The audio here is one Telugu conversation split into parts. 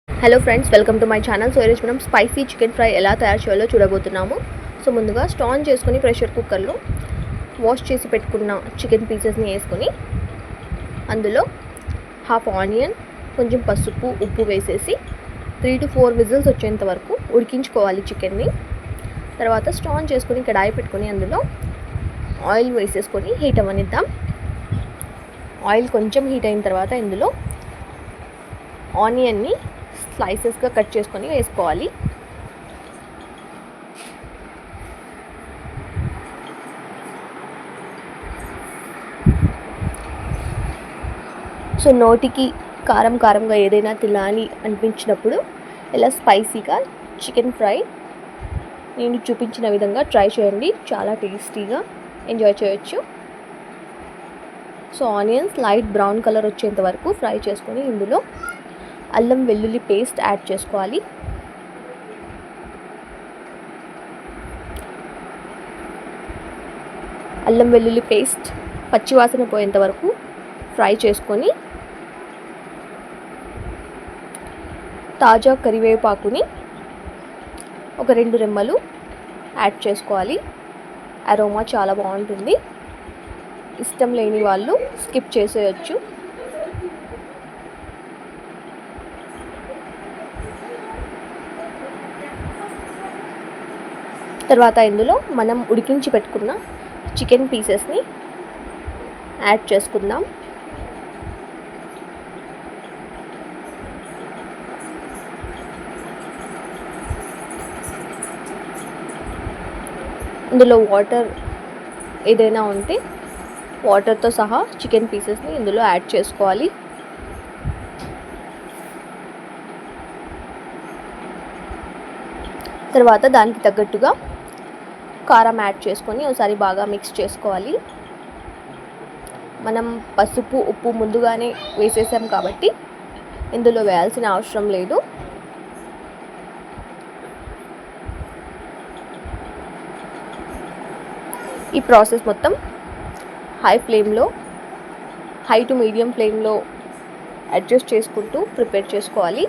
Hello friends, welcome to my channel. So ఈరోజు మనం స్పైసీ చికెన్ ఫ్రై ఎలా తయారు చేయాలో చూడబోతున్నాము. సో ముందుగా స్టవ్ ఆన్ చేసుకొని ప్రెషర్ కుక్కర్లో వాష్ చేసి పెట్టుకున్న చికెన్ పీసెస్ని వేసుకొని అందులో హాఫ్ ఆనియన్, కొంచెం పసుపు, ఉప్పు వేసేసి 3 to 4 విజిల్స్ వచ్చేంత వరకు ఉడికించుకోవాలి చికెన్ని. తర్వాత స్టవ్ ఆన్ చేసుకొని కడాయి పెట్టుకొని అందులో ఆయిల్ వేసేసుకొని హీట్ అవ్వనిద్దాం. ఆయిల్ కొంచెం హీట్ అయిన తర్వాత ఇందులో ఆనియన్ని స్లైసెస్గా కట్ చేసుకొని వేసుకోవాలి. సో నోటికి కారంగా ఏదైనా తినాలి అనిపించినప్పుడు ఇలా స్పైసీగా చికెన్ ఫ్రై నేను చూపించిన విధంగా ట్రై చేయండి. చాలా టేస్టీగా ఎంజాయ్ చేయొచ్చు. So onions light brown colour వచ్చేంత వరకు ఫ్రై చేసుకొని ఇందులో అల్లం వెల్లుల్లి పేస్ట్ యాడ్ చేసుకోవాలి. అల్లం వెల్లుల్లి పేస్ట్ పచ్చివాసన పోయేంత వరకు ఫ్రై చేసుకొని తాజా కరివేపాకుని ఒక 2 రెమ్మలు యాడ్ చేసుకోవాలి. అరోమా చాలా బాగుంటుంది. ఇష్టం లేని వాళ్ళు స్కిప్ చేసేయచ్చు. తర్వాత ఇందులో మనం ఉడికించి పెట్టుకున్న చికెన్ పీసెస్ని యాడ్ చేసుకుందాం. ఇందులో వాటర్ ఏదైనా ఉంటే వాటర్తో సహా చికెన్ పీసెస్ని ఇందులో యాడ్ చేసుకోవాలి. తర్వాత దానికి తగ్గట్టుగా కారం యాడ్ చేసుకొని ఒకసారి బాగా మిక్స్ చేసుకోవాలి. మనం పసుపు, ఉప్పు ముందుగానే వేసేసాం కాబట్టి ఇందులో వేయాల్సిన అవసరం లేదు. ఈ ప్రాసెస్ మొత్తం హై టు మీడియం ఫ్లేమ్లో అడ్జస్ట్ చేసుకుంటూ ప్రిపేర్ చేసుకోవాలి.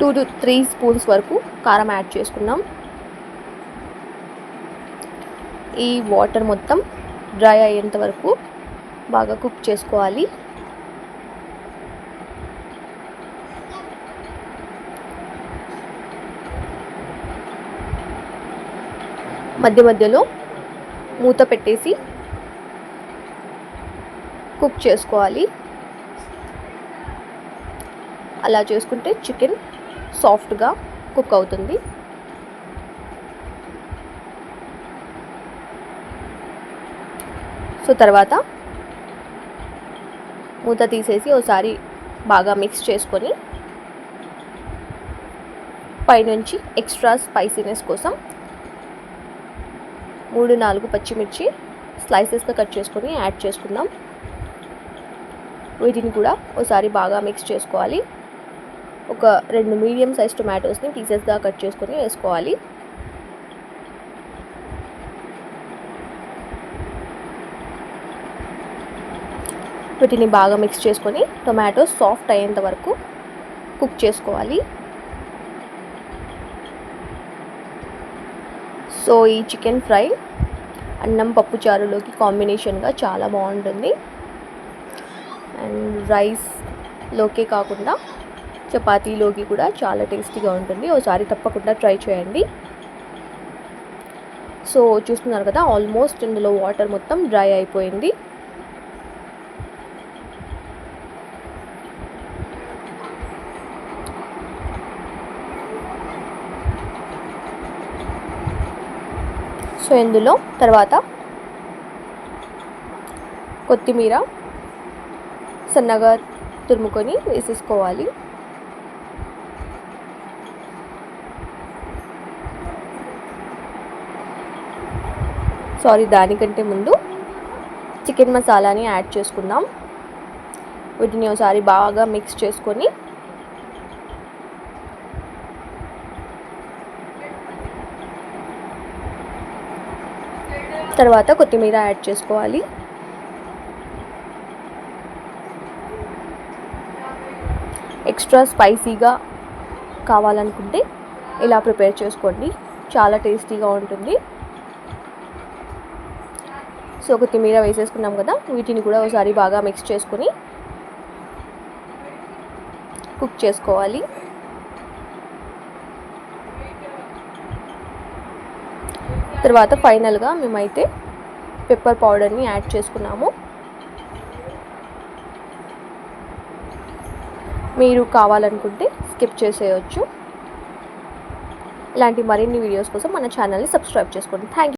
2 to 3 స్పూన్స్ వరకు కారం యాడ్ చేసుకున్నాం. ఈ వాటర్ మొత్తం డ్రై అయ్యేంత వరకు బాగా కుక్ చేసుకోవాలి. మధ్యలో మూత పెట్టేసి కుక్ చేసుకోవాలి. అలా చేసుకుంటే చికెన్ సాఫ్ట్గా కుక్ అవుతుంది. సో తర్వాత మూత తీసేసి ఒకసారి బాగా మిక్స్ చేసుకొని పైనుంచి ఎక్స్ట్రా స్పైసీనెస్ కోసం 3-4 పచ్చిమిర్చి స్లైసెస్గా కట్ చేసుకొని యాడ్ చేసుకుందాం. వీటిని కూడా ఒకసారి బాగా మిక్స్ చేసుకోవాలి. ఒక 2 మీడియం సైజ్ టొమాటోస్ని పీసెస్గా కట్ చేసుకొని వేసుకోవాలి. వీటిని బాగా మిక్స్ చేసుకొని టొమాటో సాఫ్ట్ అయ్యేంత వరకు కుక్ చేసుకోవాలి. సో ఈ చికెన్ ఫ్రై అన్నం పప్పు చారులోకి కాంబినేషన్గా చాలా బాగుంటుంది. అండ్ రైస్లోకే కాకుండా చపాతీలోకి కూడా చాలా టేస్టీగా ఉంటుంది. ఒకసారి తప్పకుండా ట్రై చేయండి. సో చూస్తున్నారు కదా, ఆల్మోస్ట్ ఇందులో వాటర్ మొత్తం డ్రై అయిపోయింది. సో ఇందులో తర్వాత కొత్తిమీర సన్నగా తురుముకొని వేసేసుకోవాలి. దానికంటే ముందు చికెన్ మసాలాని యాడ్ చేసుకుందాం. వీటిని ఒకసారి బాగా మిక్స్ చేసుకొని తర్వాత కొత్తిమీర యాడ్ చేసుకోవాలి. ఎక్స్ట్రా స్పైసీగా కావాలనుకుంటే ఇలా ప్రిపేర్ చేసుకోండి, చాలా టేస్టీగా ఉంటుంది. సో కొత్తిమీర వేసేసుకున్నాం కదా, వీటిని కూడా ఒకసారి బాగా మిక్స్ చేసుకొని కుక్ చేసుకోవాలి. తర్వాత ఫైనల్గా మేమైతే పెప్పర్ పౌడర్ని యాడ్ చేసుకున్నాము. మీరు కావాలనుకుంటే స్కిప్ చేసేయచ్చు. ఇలాంటి మరిన్ని వీడియోస్ కోసం మన ఛానల్ని సబ్స్క్రైబ్ చేసుకోండి. Thank you.